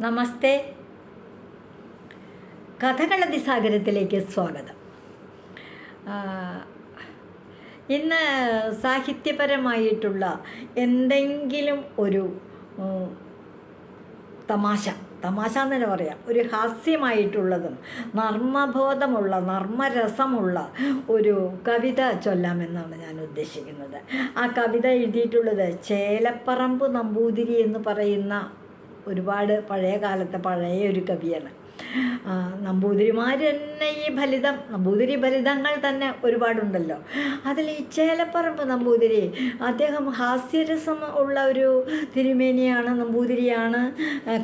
നമസ്തേ. കഥകളതിസാഗരത്തിലേക്ക് സ്വാഗതം. ഇന്ന് സാഹിത്യപരമായിട്ടുള്ള എന്തെങ്കിലും ഒരു തമാശ എന്ന് തന്നെ പറയാം, ഒരു ഹാസ്യമായിട്ടുള്ളതും നർമ്മബോധമുള്ള നർമ്മരസമുള്ള ഒരു കവിത ചൊല്ലാമെന്നാണ് ഞാൻ ഉദ്ദേശിക്കുന്നത്. ആ കവിത എഴുതിയിട്ടുള്ളത് ചേലപ്പറമ്പ് നമ്പൂതിരി എന്ന് പറയുന്ന ഒരുപാട് പഴയ കാലത്തെ പഴയ ഒരു കവിയാണ്. നമ്പൂതിരിമാർ തന്നെ നമ്പൂതിരി ഫലിതങ്ങൾ തന്നെ ഒരുപാടുണ്ടല്ലോ. അതിൽ ഈ ചേലപ്പറമ്പ് നമ്പൂതിരി അദ്ദേഹം ഹാസ്യരസം ഉള്ള ഒരു തിരുമേനിയാണ്, നമ്പൂതിരിയാണ്,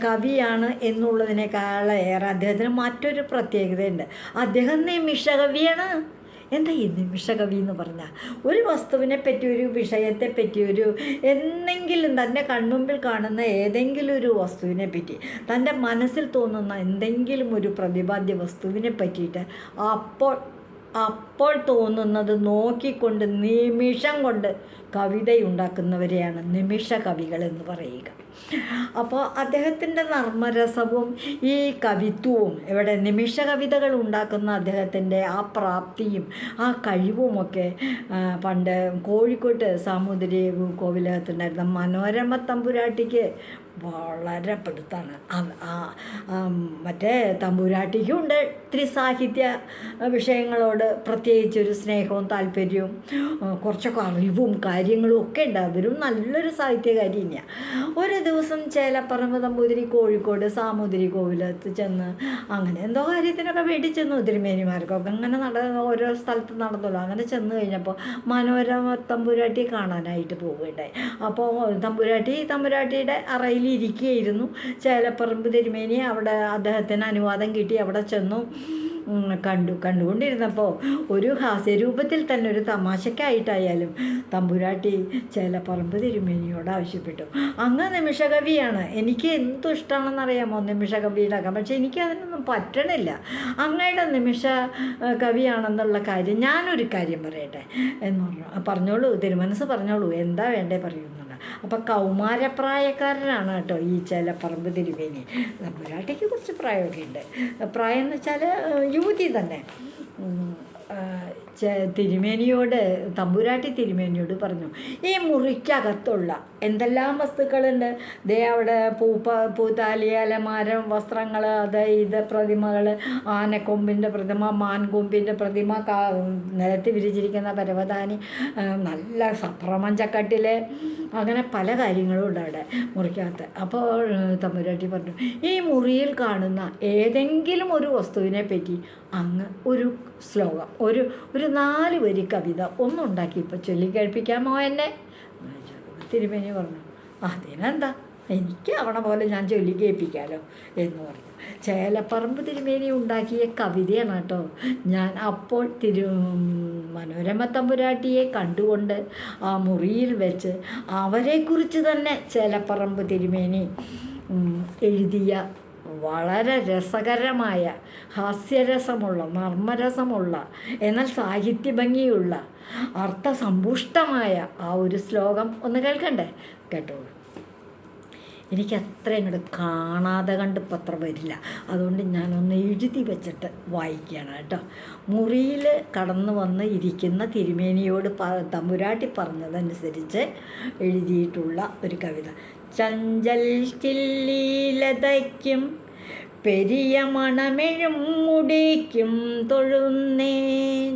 കവിയാണ് എന്നുള്ളതിനേക്കാളേറെ അദ്ദേഹത്തിന് മറ്റൊരു പ്രത്യേകതയുണ്ട്. അദ്ദേഹം നിമിഷകവിയാണ്. എന്താ ഈ നിമിഷകവി എന്ന് പറഞ്ഞാൽ? ഒരു വസ്തുവിനെ പറ്റി, ഒരു വിഷയത്തെ പറ്റി, എന്തെങ്കിലും തൻ്റെ കൺമുമ്പിൽ കാണുന്ന ഏതെങ്കിലും ഒരു വസ്തുവിനെ പറ്റി, തൻ്റെ മനസ്സിൽ തോന്നുന്ന എന്തെങ്കിലും ഒരു പ്രതിപാദ്യ വസ്തുവിനെ പറ്റിയിട്ട് അപ്പോൾ തോന്നുന്നത് നോക്കിക്കൊണ്ട് നിമിഷം കൊണ്ട് കവിതയുണ്ടാക്കുന്നവരെയാണ് നിമിഷ കവികൾ എന്ന് പറയുക. അപ്പോൾ അദ്ദേഹത്തിൻ്റെ നർമ്മരസവും ഈ കവിത്വവും നിമിഷ കവിതകൾ ഉണ്ടാക്കുന്ന അദ്ദേഹത്തിൻ്റെ ആ പ്രാപ്തിയും ആ കഴിവുമൊക്കെ പണ്ട് കോഴിക്കോട്ട് സാമൂതിരി കോവിലകത്തുണ്ടായിരുന്ന മനോരമ തമ്പുരാട്ടിക്ക് വളരെ പെടുത്താണ്. മറ്റേ തമ്പുരാട്ടിക്കും ഉണ്ട് ഇത്തിരി സാഹിത്യ വിഷയങ്ങളോട് പ്രത്യേകിച്ചൊരു സ്നേഹവും താല്പര്യവും കുറച്ചൊക്കെ അറിവും കാര്യങ്ങളും ഒക്കെ ഉണ്ട്. അവരും നല്ലൊരു സാഹിത്യകാരി തന്നെയാണ്. ഒരു ദിവസം ചേലപ്പറമ്പ് നമ്പൂതിരി കോഴിക്കോട് സാമൂതിരി കോവിലത്ത് ചെന്ന് അങ്ങനെ എന്തോ കാര്യത്തിനൊക്കെ വേണ്ടി ചെന്നു. തിരുമേനിമാർക്കൊക്കെ അങ്ങനെ ഓരോ സ്ഥലത്ത് നടന്നല്ലോ. അങ്ങനെ ചെന്ന് കഴിഞ്ഞപ്പോൾ മനോരമ തമ്പുരാട്ടിയെ കാണാനായിട്ട് പോവുകയുണ്ടായി. അപ്പോൾ തമ്പുരാട്ടിയുടെ അറയിൽ ഇരിക്കുകയായിരുന്നു. ചേലപ്പറമ്പ് തിരുമേനി അവിടെ അദ്ദേഹത്തിന് അനുവാദം കിട്ടി. അവിടെ ചെന്നു കണ്ടുകൊണ്ടിരുന്നപ്പോൾ ഒരു ഹാസ്യരൂപത്തിൽ തന്നെ ഒരു തമാശക്കായിട്ടായാലും തമ്പുരാട്ടി ചേലപ്പറമ്പ് തിരുമേനിയോട് ആവശ്യപ്പെട്ടു, അങ്ങ് നിമിഷകവിയാണ്, എനിക്ക് എന്തും ഇഷ്ടമാണെന്നറിയാമോ നിമിഷകവിയിലാക്കാം, പക്ഷെ എനിക്കതിനൊന്നും പറ്റണില്ല. അങ്ങയുടെ നിമിഷ കവിയാണെന്നുള്ള കാര്യം ഞാനൊരു കാര്യം പറയട്ടെ എന്ന് പറഞ്ഞോളൂ, തിരുമനസ് പറഞ്ഞോളൂ, എന്താ വേണ്ടേ പറയുന്നു. അപ്പം കൗമാരപ്രായക്കാരനാണ് കേട്ടോ ഈ ചേലപ്പറമ്പ് തിരുമേനി. തമ്പുരാട്ടിക്ക് കുറച്ച് പ്രായമൊക്കെ ഉണ്ട്. പ്രായം എന്ന് വെച്ചാൽ യുവതി തന്നെ. തമ്പുരാട്ടി തിരുമേനിയോട് പറഞ്ഞു, ഈ മുറിക്കകത്തുള്ള എന്തെല്ലാം വസ്തുക്കളുണ്ട്, ദേ അവിടെ പൂത്താലി, അലമാരം, വസ്ത്രങ്ങൾ, ഇത് പ്രതിമകൾ, ആനക്കൊമ്പിൻ്റെ പ്രതിമ, മാൻകൊമ്പിൻ്റെ പ്രതിമ, നിലത്ത് വിരിച്ചിരിക്കുന്ന പരവതാനി, നല്ല സപ്രമഞ്ചക്കട്ടിൽ, അങ്ങനെ പല കാര്യങ്ങളും ഉണ്ട് അവിടെ മുറിക്കകത്ത്. അപ്പോൾ തമ്പുരാട്ടി പറഞ്ഞു, ഈ മുറിയിൽ കാണുന്ന ഏതെങ്കിലും ഒരു വസ്തുവിനെ പറ്റി അങ്ങ് ഒരു ശ്ലോകം, ഒരു 4 വരി കവിത ഒന്നുണ്ടാക്കി ഇപ്പോൾ ചൊല്ലിക്കേൾപ്പിക്കാമോ എന്നെ? തിരുമേനി പറഞ്ഞു, അതിനെന്താ, എനിക്ക് അവണ പോലെ ഞാൻ ചൊല്ലി കേൾപ്പിക്കാമല്ലോ എന്ന് പറഞ്ഞു. ചേലപ്പറമ്പ് തിരുമേനി ഉണ്ടാക്കിയ കവിതയാണ് കേട്ടോ. ഞാൻ അപ്പോൾ മനോരമ തമ്പുരാട്ടിയെ കണ്ടുകൊണ്ട് ആ മുറിയിൽ വെച്ച് അവരെക്കുറിച്ച് തന്നെ ചേലപ്പറമ്പ് തിരുമേനി എഴുതിയ വളരെ രസകരമായ, ഹാസ്യരസമുള്ള, നർമ്മരസമുള്ള, എന്നാൽ സാഹിത്യഭംഗിയുള്ള, അർത്ഥസമ്പുഷ്ടമായ ആ ഒരു ശ്ലോകം ഒന്ന് കേൾക്കണ്ടേ? കേട്ടോളൂ. എനിക്ക് അത്ര അങ്ങോട്ട് കാണാതെ കണ്ട് പത്രം വരില്ല, അതുകൊണ്ട് ഞാനൊന്ന് എഴുതി വെച്ചിട്ട് വായിക്കുകയാണ് കേട്ടോ. മുറിയിൽ കടന്നു വന്ന് ഇരിക്കുന്ന തിരുമേനിയോട് തമ്പുരാട്ടി പറഞ്ഞതനുസരിച്ച് എഴുതിയിട്ടുള്ള ഒരു കവിത. ചഞ്ചൽ ചില്ലീലതയ്ക്കും പെരിയ മണമെഴും മുടിക്കും തൊഴുന്നേൻ.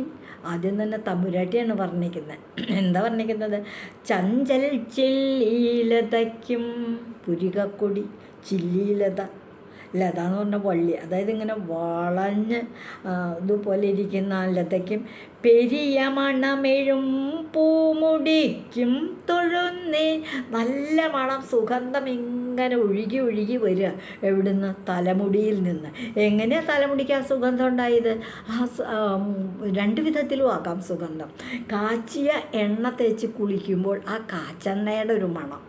ആദ്യം തന്നെ തമ്പുരാട്ടിയാണ് പറഞ്ഞിരിക്കുന്നത്. എന്താ പറഞ്ഞിരിക്കുന്നത്? ചഞ്ചൽ ചില്ലീലതയ്ക്കും, പുരികക്കൊടി, ചില്ലീലത, ലത എന്ന് പറഞ്ഞ വള്ളി, അതായത് ഇങ്ങനെ വളഞ്ഞ് ഇതുപോലെ ഇരിക്കുന്ന ലതയ്ക്കും, പെരിയ മണമെഴും പൂമുടിക്കും തൊഴുന്നേ. നല്ല മണം, സുഗന്ധം ഇങ്ങനെ ഒഴുകി ഒഴുകി വരിക. എവിടുന്ന്? തലമുടിയിൽ നിന്ന്. എങ്ങനെയാണ് തലമുടിക്ക് ആ സുഗന്ധം ഉണ്ടായത്? 2 വിധത്തിലും ആക്കാം സുഗന്ധം. കാച്ചിയ എണ്ണ തേച്ച് കുളിക്കുമ്പോൾ ആ കാച്ചെണ്ണയുടെ ഒരു മണം,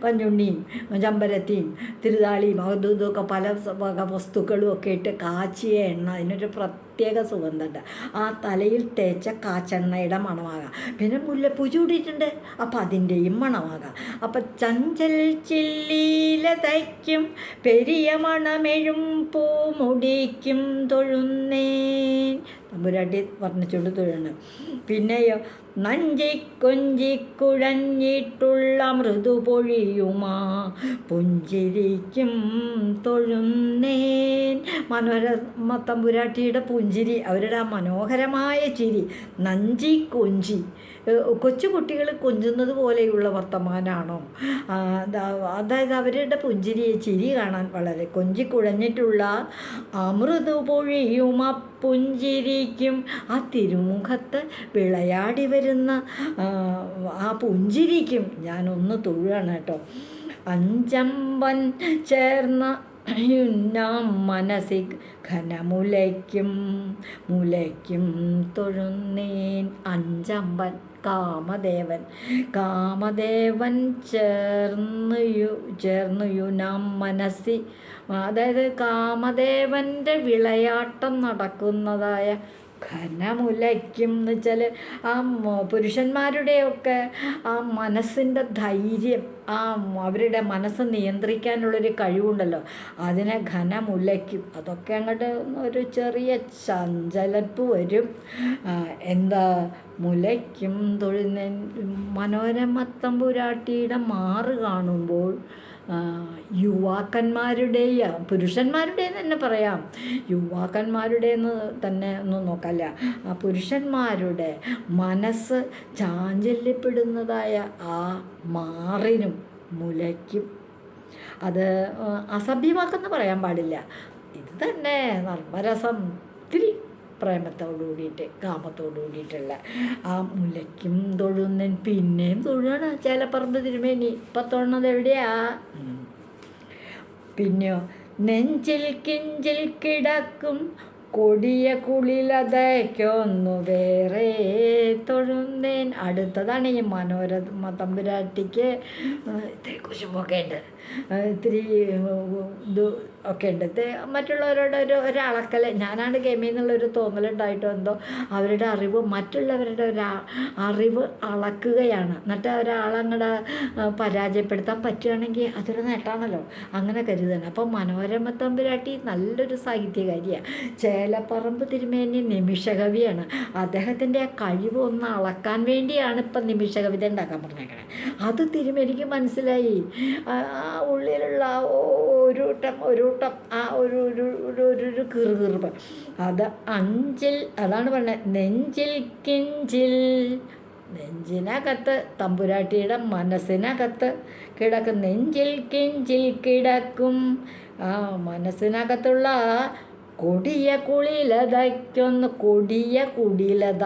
കഞ്ഞുണ്ണിയും ചമ്പരത്തിയും തിരുതാളിയും അതും ഇതൊക്കെ പല വക വസ്തുക്കളും ഒക്കെ ഇട്ട് കാച്ചിയ എണ്ണ, അതിനൊരു പ്രത്യേക സുഗന്ധമുണ്ട്. ആ തലയിൽ തേച്ച കാച്ചെണ്ണയുടെ മണമാകാം. പിന്നെ മുല്ലപ്പൂ ചൂടിയിട്ടുണ്ട്, അപ്പം അതിൻ്റെയും മണമാകാം. അപ്പം ചഞ്ചൽ ചില്ലീല തയ്ക്കും പെരിയ മണമെഴും പൂമുടിക്കും തൊഴുന്നേൻ. തമ്പുരാട്ടി വർണ്ണിച്ചുകൊണ്ട് തൊഴുന്നു. പിന്നെയോ നഞ്ചി കൊഞ്ചി കുഴഞ്ഞിട്ടുള്ള മൃദു പൊഴിയുമാ പുഞ്ചിരിക്കും തൊഴുന്നേൻ. മനോരമ തമ്പുരാട്ടിയുടെ പുഞ്ചിരി, അവരുടെ ആ മനോഹരമായ ചിരി, നഞ്ചി കൊഞ്ചി, കൊച്ചു കുട്ടികൾ കൊഞ്ചുന്നത് പോലെയുള്ള വർത്തമാനാണോ? അതായത് അവരുടെ പുഞ്ചിരി, ചിരി കാണാൻ വളരെ കൊഞ്ചിക്കുഴഞ്ഞിട്ടുള്ള അമൃതു പൊഴിയും ആ പുഞ്ചിരിക്കും. ആ തിരുമുഖത്ത് വിളയാടി വരുന്ന ആ പുഞ്ചിരിക്കും ഞാനൊന്ന് തൊഴുകയാണ് കേട്ടോ. അഞ്ചമ്പൻ ചേർന്ന മനസ്സി ഘനമുലയ്ക്കും മുലയ്ക്കും തൊഴുന്നേൻ. അഞ്ചമ്പൻ കാമദേവൻ, കാമദേവൻ ചേർന്നു യുനാം മനസ്സി, അതായത് കാമദേവൻ്റെ വിളയാട്ടം നടക്കുന്നതായ ഘനമുലയ്ക്കും എന്ന് വെച്ചാൽ ആ പുരുഷന്മാരുടെയൊക്കെ ആ മനസ്സിൻ്റെ ധൈര്യം, ആ അവരുടെ മനസ്സ് നിയന്ത്രിക്കാനുള്ളൊരു കഴിവുണ്ടല്ലോ, അതിനെ ഘനമുലയ്ക്കും. അതൊക്കെ അങ്ങോട്ട് ഒരു ചെറിയ ചഞ്ചലപ്പ് വരും. എന്താ മുലയ്ക്കും തൊഴുന്ന മനോരമ തമ്പുരാട്ടിയുടെ മാറ് കാണുമ്പോൾ യുവാക്കന്മാരുടെയും പുരുഷന്മാരുടെയും തന്നെ പറയാം, യുവാക്കന്മാരുടെയെന്ന് തന്നെ ഒന്നും നോക്കല്ല, ആ പുരുഷന്മാരുടെ മനസ്സ് ചാഞ്ചല്യപ്പെടുന്നതായ ആ മാറിനും മുലയ്ക്കും. അത് അസഭ്യമാക്കെന്ന് പറയാൻ പാടില്ല. ഇത് തന്നെ നർമ്മരസം, ഇത്തിരി പ്രേമത്തോടു കൂടിയിട്ട് കാമത്തോടു കൂടിയിട്ടുള്ള ആ മുലയ്ക്കും തൊഴുന്നൻ. പിന്നെയും തൊഴുകയാണ് ചേലപ്പറമ്പ് തിരുമേനി. ഇപ്പം തൊഴുന്നത് എവിടെയാ? പിന്നെയോ നെഞ്ചിൽ കിഞ്ചിൽ കിടക്കും കൊടിയ കുളിലതയ്ക്കൊന്നു വേറെ തൊഴുന്നേൻ. അടുത്തതാണ് ഈ മനോരമ തമ്പുരാട്ടിക്ക് ഇത്തിരി കുശുമ്പൊക്കെ ഉണ്ട്, ഇത്തിരി ഇത് ഒക്കെ ഉണ്ട്. മറ്റുള്ളവരോട് ഒരളക്കൽ, ഞാനാണ് ഗെയിമിൽ നിന്നുള്ളൊരു തോന്നലുണ്ടായിട്ടോ എന്തോ, അവരുടെ അറിവ് മറ്റുള്ളവരുടെ അറിവ് അളക്കുകയാണ്. എന്നിട്ട് ഒരാളങ്ങടെ പരാജയപ്പെടുത്താൻ പറ്റുകയാണെങ്കിൽ അതൊരു നേട്ടമാണല്ലോ, അങ്ങനെ കരുതണം. അപ്പം മനോരമ തമ്പുരാട്ടി നല്ലൊരു സാഹിത്യകാരിയാണ്. ചേലപ്പറമ്പ് തിരുമേനി നിമിഷകവിയാണ്. അദ്ദേഹത്തിൻ്റെ ആ കഴിവ് ഒന്ന് അളക്കാൻ വേണ്ടിയാണ് ഇപ്പം നിമിഷകവിത ഉണ്ടാക്കാൻ പറഞ്ഞേക്കണേ. അത് തിരുമേനിക്ക് മനസ്സിലായി. ആ ഉള്ളിലുള്ള ഒരുട്ടം ആ ഒരു കീറുകീറുപ്പ്, അത് അഞ്ചിൽ, അതാണ് പറഞ്ഞത് നെഞ്ചിൽ കിഞ്ചിൽ. നെഞ്ചിനകത്ത്, തമ്പുരാട്ടിയുടെ മനസ്സിനകത്ത് കിടക്കും, നെഞ്ചിൽ കിഞ്ചിൽ കിടക്കും ആ മനസ്സിനകത്തുള്ള കൊടിയ കുളിലതയ്ക്കൊന്ന്. കൊടിയ കുളിലത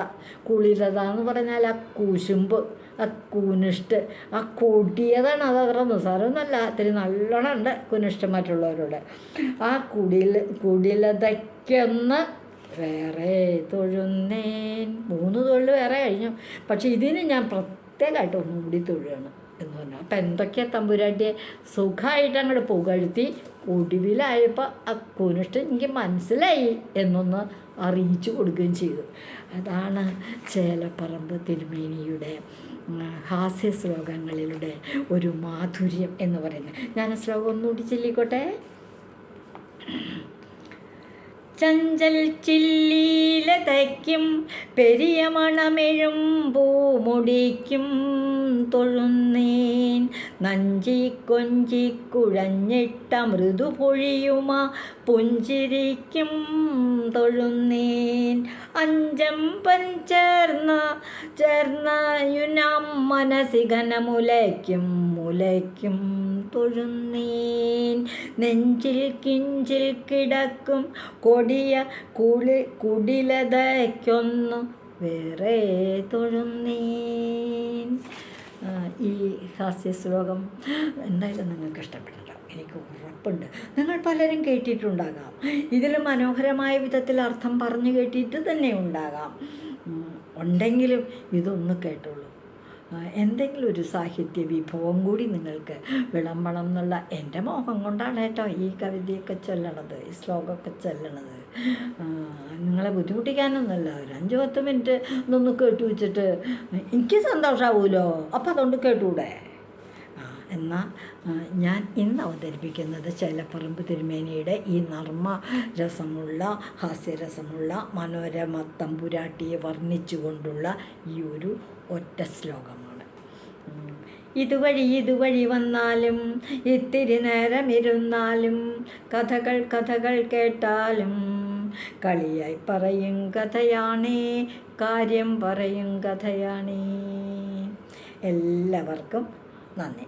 എന്ന് പറഞ്ഞാൽ ആ കുശുമ്പ്, ആ കുനിഷ്ട്, ആ കൊടിയതാണ്. അത് അവരുടെ നിസ്സാരമൊന്നുമല്ല, ഇത്തിരി നല്ലോണം ഉണ്ട് കുനിഷ്ടം മറ്റുള്ളവരോട്. ആ കുടിലതയ്ക്കൊന്ന് വേറെ തൊഴുന്നേൻ. 3 തൊഴിൽ വേറെ കഴിഞ്ഞു, പക്ഷെ ഇതിന് ഞാൻ പ്രത്യേകമായിട്ട് ഒന്നും കൂടി തൊഴുകയാണ് എന്ന് പറഞ്ഞാൽ. അപ്പം എന്തൊക്കെയാണ് തമ്പുരാട്ടിയെ സുഖമായിട്ട് അങ്ങോട്ട് പുകഴ്ത്തി ഒടുവിലായപ്പോൾ ആ കുനിഷ്ടം എനിക്ക് മനസ്സിലായി എന്നൊന്ന് അറിയിച്ചു കൊടുക്കുകയും ചെയ്തു. അതാണ് ചേലപ്പറമ്പ് തിരുമേനിയുടെ ഹാസ്യ ശ്ലോകങ്ങളിലൂടെ ഒരു മാധുര്യം എന്ന് പറയുന്നത്. ഞാൻ ആ ശ്ലോകം ഒന്നുകൂടി ചൊല്ലിക്കോട്ടെ. ചഞ്ചൽ ചില്ലീലതയ്ക്കും പെരിയ മണമെഴും പൂമുടിക്കും തൊഴുന്നേൻ. നഞ്ചി കൊഞ്ചി കുഴഞ്ഞിട്ട മൃദു പൊഴിയുമാ പുഞ്ചിരിക്കും തൊഴുന്നേൻ. അഞ്ചമ്പൻ ചേർന്ന യുനാം മനസ്സി ഘനമുലയ്ക്കും മുലയ്ക്കും തൊഴുന്നേൻ. നെഞ്ചിൽ കിഞ്ചിൽ കിടക്കും കൊടിയ കുടിലതയ്ക്കൊന്നു വേറെ തൊഴുന്നേൻ. ഈ ഹാസ്യ ശ്ലോകം എന്തായാലും നിങ്ങൾക്ക് ഇഷ്ടപ്പെട്ടിട്ടുണ്ടാവും, എനിക്ക് ഉറപ്പുണ്ട്. നിങ്ങൾ പലരും കേട്ടിട്ടുണ്ടാകാം, ഇതിൽ മനോഹരമായ വിധത്തിൽ അർത്ഥം പറഞ്ഞു കേട്ടിട്ട് തന്നെ ഉണ്ടാകാം. ഉണ്ടെങ്കിലും ഇതൊന്ന് കേട്ടോളൂ. എന്തെങ്കിലും ഒരു സാഹിത്യ വിഭവം കൂടി നിങ്ങൾക്ക് വിളമ്പണം എന്നുള്ള എൻ്റെ മോഹം കൊണ്ടാണ് കേട്ടോ ഈ കവിതയൊക്കെ ചൊല്ലണത്, ഈ ശ്ലോകമൊക്കെ ചൊല്ലണത്. നിങ്ങളെ ബുദ്ധിമുട്ടിക്കാനൊന്നുമല്ല. ഒരു 5-10 മിനിറ്റ് ഇതൊന്ന് കേട്ടു വെച്ചിട്ട് എനിക്ക് സന്തോഷമാവുമല്ലോ, അപ്പോൾ അതുകൊണ്ട് കേട്ടൂടെ. എന്നാൽ ഞാൻ ഇന്ന് അവതരിപ്പിക്കുന്നത് ചേലപ്പറമ്പ് തിരുമേനിയുടെ ഈ നർമ്മരസമുള്ള ഹാസ്യരസമുള്ള മനോരമ തമ്പുരാട്ടിയെ വർണ്ണിച്ചുകൊണ്ടുള്ള ഈ ഒരു ഒറ്റ ശ്ലോകമാണ്. ഇതുവഴി വന്നാലും ഇത്തിരി നേരം ഇരുന്നാലും കഥകൾ കേട്ടാലും കളിയായി പറയും കഥയാണേ, കാര്യം പറയും കഥയാണേ. എല്ലാവർക്കും നന്ദി.